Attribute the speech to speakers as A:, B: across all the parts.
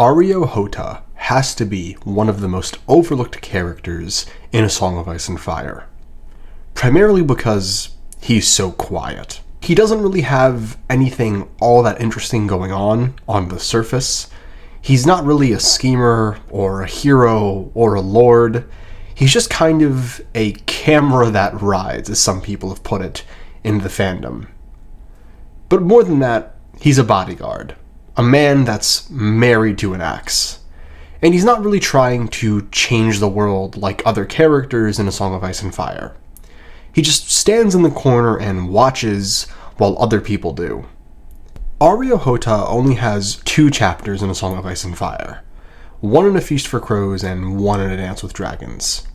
A: Areo Hotah has to be one of the most overlooked characters in A Song of Ice and Fire. Primarily because he's so quiet. He doesn't really have anything all that interesting going on the surface. He's not really a schemer or a hero or a lord. He's just kind of a camera that rides, as some people have put it in the fandom. But more than that, he's a bodyguard. A man that's married to an axe. And he's not really trying to change the world like other characters in A Song of Ice and Fire. He just stands in the corner and watches while other people do. Areo Hotah only has 2 chapters in A Song of Ice and Fire. One in A Feast for Crows and one in A Dance with Dragons.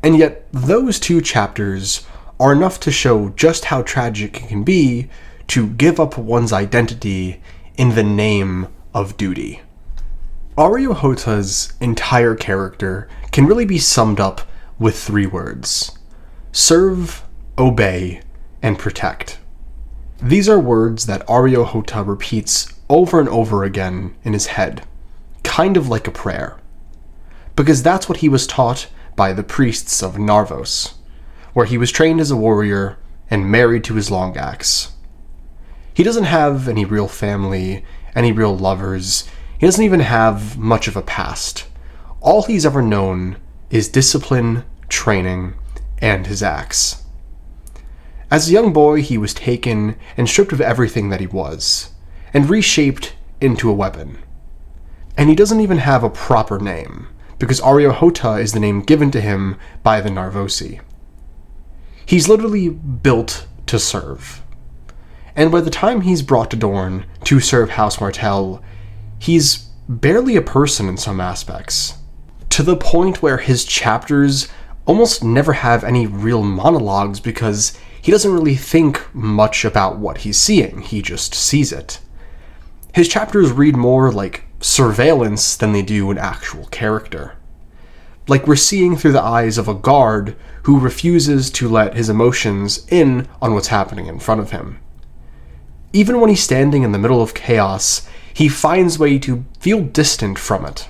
A: And yet, those 2 chapters are enough to show just how tragic it can be to give up one's identity in the name of duty. Areo Hotah's entire character can really be summed up with 3 words: serve, obey, and protect. These are words that Areo Hotah repeats over and over again in his head, kind of like a prayer. Because that's what he was taught by the priests of Narvos, where he was trained as a warrior and married to his long axe. He doesn't have any real family, any real lovers. He doesn't even have much of a past. All he's ever known is discipline, training, and his axe. As a young boy, he was taken and stripped of everything that he was, and reshaped into a weapon. And he doesn't even have a proper name, because Areo Hotah is the name given to him by the Narvosi. He's literally built to serve. And by the time he's brought to Dorne to serve House Martell, he's barely a person in some aspects. To the point where his chapters almost never have any real monologues because he doesn't really think much about what he's seeing, he just sees it. His chapters read more like surveillance than they do an actual character. Like we're seeing through the eyes of a guard who refuses to let his emotions in on what's happening in front of him. Even when he's standing in the middle of chaos, he finds a way to feel distant from it.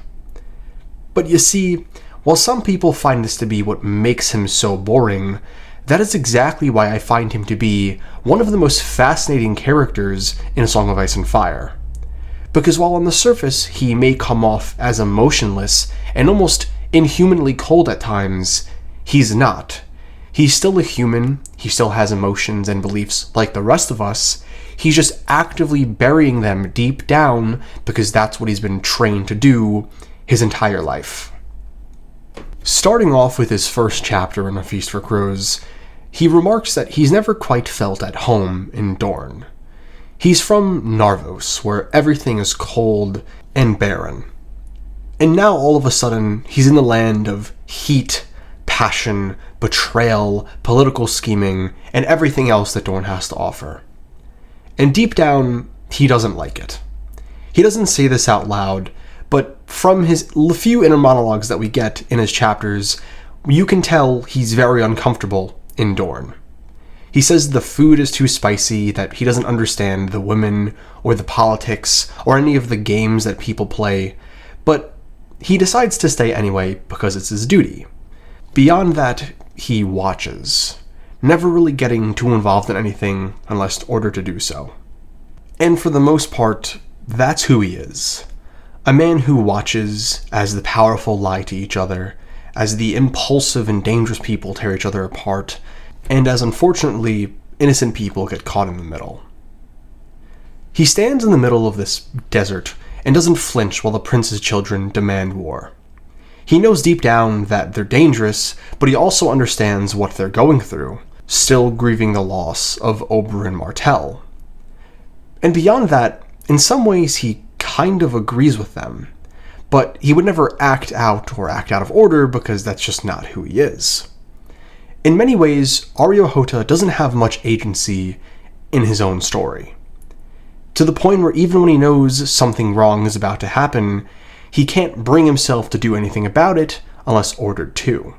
A: But you see, while some people find this to be what makes him so boring, that is exactly why I find him to be one of the most fascinating characters in A Song of Ice and Fire. Because while on the surface he may come off as emotionless and almost inhumanly cold at times, he's not. He's still a human, he still has emotions and beliefs like the rest of us. He's just actively burying them deep down because that's what he's been trained to do his entire life. Starting off with his first chapter in A Feast for Crows, he remarks that he's never quite felt at home in Dorne. He's from Narvos, where everything is cold and barren. And now all of a sudden, he's in the land of heat, passion, betrayal, political scheming, and everything else that Dorne has to offer. And deep down, he doesn't like it. He doesn't say this out loud, but from his few inner monologues that we get in his chapters, you can tell he's very uncomfortable in Dorne. He says the food is too spicy, that he doesn't understand the women or the politics or any of the games that people play, but he decides to stay anyway because it's his duty. Beyond that, he watches, never really getting too involved in anything unless ordered to do so. And for the most part, that's who he is. A man who watches as the powerful lie to each other, as the impulsive and dangerous people tear each other apart, and as unfortunately, innocent people get caught in the middle. He stands in the middle of this desert and doesn't flinch while the prince's children demand war. He knows deep down that they're dangerous, but he also understands what they're going through, still grieving the loss of Oberyn Martell. And beyond that, in some ways he kind of agrees with them, but he would never act out or act out of order because that's just not who he is. In many ways, Areo Hotah doesn't have much agency in his own story. To the point where even when he knows something wrong is about to happen, he can't bring himself to do anything about it unless ordered to.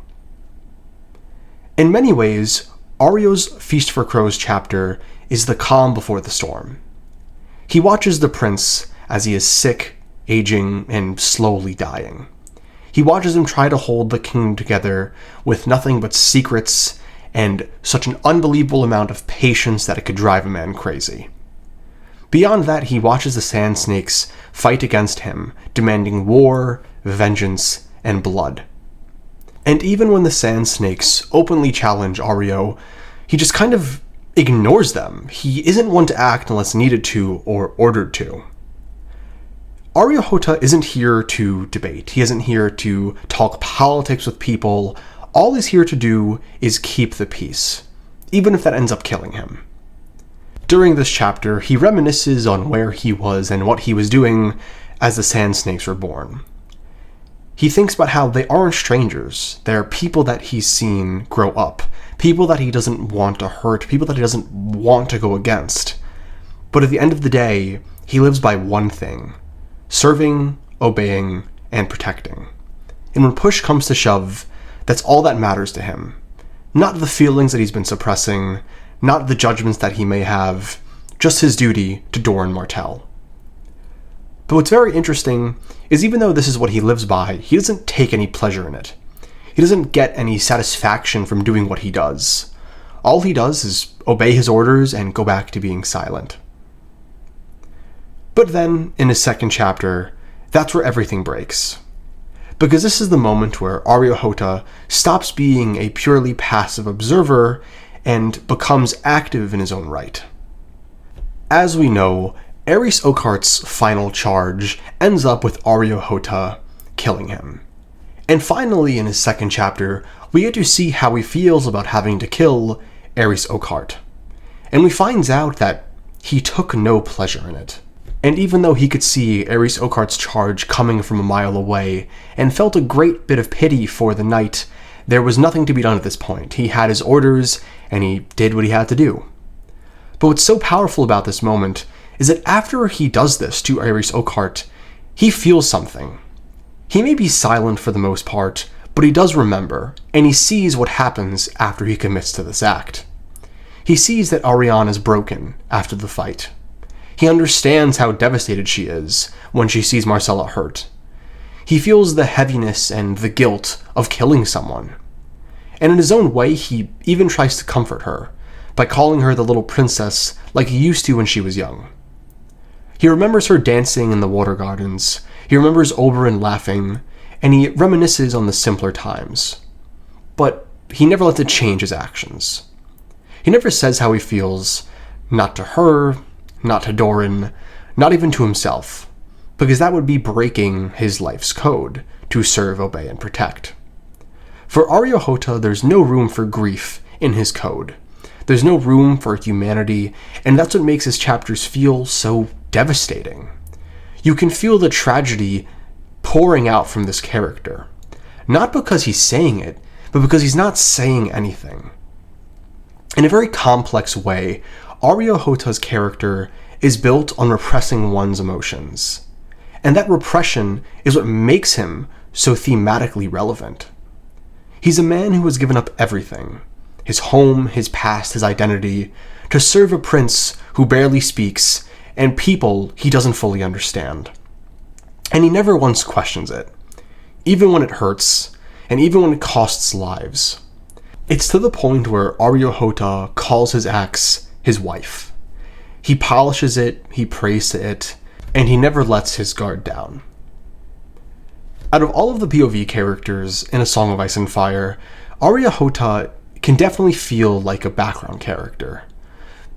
A: In many ways, Areo's Feast for Crows chapter is the calm before the storm. He watches the prince as he is sick aging, and slowly dying. He watches him try to hold the kingdom together with nothing but secrets and such an unbelievable amount of patience that it could drive a man crazy. Beyond that, he watches the Sand Snakes fight against him, demanding war, vengeance, and blood. And even when the Sand Snakes openly challenge Areo, he just kind of ignores them. He isn't one to act unless needed to or ordered to. Areo Hotah isn't here to debate. He isn't here to talk politics with people. All he's here to do is keep the peace, even if that ends up killing him. During this chapter, he reminisces on where he was and what he was doing as the Sand Snakes were born. He thinks about how they aren't strangers. They're people that he's seen grow up, people that he doesn't want to hurt, people that he doesn't want to go against. But at the end of the day, he lives by one thing: serving, obeying, and protecting. And when push comes to shove, that's all that matters to him. Not the feelings that he's been suppressing, not the judgments that he may have, just his duty to Dorne Martell. But what's very interesting is even though this is what he lives by, he doesn't take any pleasure in it. He doesn't get any satisfaction from doing what he does. All he does is obey his orders and go back to being silent. But then, in his second chapter, that's where everything breaks. Because this is the moment where Areo Hotah stops being a purely passive observer and becomes active in his own right. As we know, Aerys Oakheart's final charge ends up with Areo Hotah killing him. And finally, in his second chapter, we get to see how he feels about having to kill Aerys Oakheart. And we find out that he took no pleasure in it. And even though he could see Aerys Oakheart's charge coming from a mile away, and felt a great bit of pity for the knight, there was nothing to be done at this point. He had his orders, and he did what he had to do. But what's so powerful about this moment is that after he does this to Aerys Oakheart, he feels something. He may be silent for the most part, but he does remember, and he sees what happens after he commits to this act. He sees that Arianne is broken after the fight. He understands how devastated she is when she sees Myrcella hurt. He feels the heaviness and the guilt of killing someone. And in his own way, he even tries to comfort her by calling her the little princess like he used to when she was young. He remembers her dancing in the water gardens, he remembers Oberyn laughing, and he reminisces on the simpler times. But he never lets it change his actions. He never says how he feels, not to her, not to Dorne, not even to himself, because that would be breaking his life's code to serve, obey, and protect. For Areo Hotah, there's no room for grief in his code. There's no room for humanity, and that's what makes his chapters feel so devastating. You can feel the tragedy pouring out from this character, not because he's saying it, but because he's not saying anything. In a very complex way, Areo Hotah's character is built on repressing one's emotions, and that repression is what makes him so thematically relevant. He's a man who has given up everything, his home, his past, his identity, to serve a prince who barely speaks and people he doesn't fully understand. And he never once questions it, even when it hurts, and even when it costs lives. It's to the point where Areo Hotah calls his axe his wife. He polishes it, he prays to it, and he never lets his guard down. Out of all of the POV characters in A Song of Ice and Fire, Areo Hotah can definitely feel like a background character.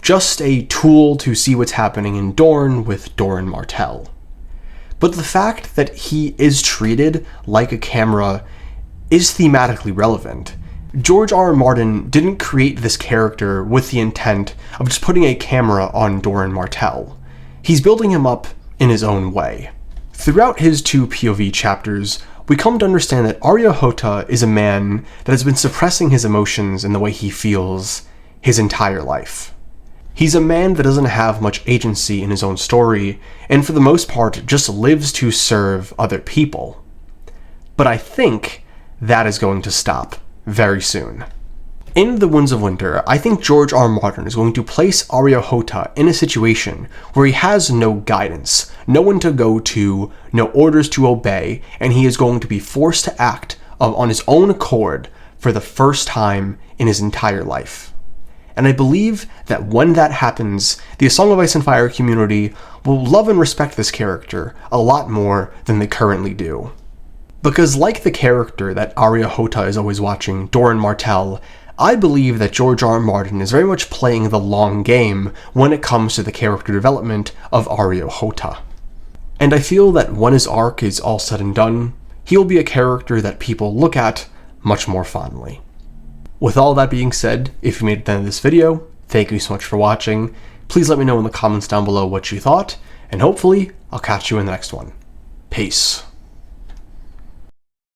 A: Just a tool to see what's happening in Dorne with Dorne Martell. But the fact that he is treated like a camera is thematically relevant. George R. R. Martin didn't create this character with the intent of just putting a camera on Dorne Martell. He's building him up in his own way. Throughout his two POV chapters, we come to understand that Areo Hotah is a man that has been suppressing his emotions and the way he feels his entire life. He's a man that doesn't have much agency in his own story, and for the most part just lives to serve other people. But I think that is going to stop very soon. In The Winds of Winter, I think George R. R. Martin is going to place Areo Hotah in a situation where he has no guidance, no one to go to, no orders to obey, and he is going to be forced to act on his own accord for the first time in his entire life. And I believe that when that happens, the A Song of Ice and Fire community will love and respect this character a lot more than they currently do. Because like the character that Areo Hotah is always watching, Dorne Martell, I believe that George R. R. Martin is very much playing the long game when it comes to the character development of Areo Hotah. And I feel that when his arc is all said and done, he'll be a character that people look at much more fondly. With all that being said, if you made it to the end of this video, thank you so much for watching. Please let me know in the comments down below what you thought, and hopefully I'll catch you in the next one. Peace.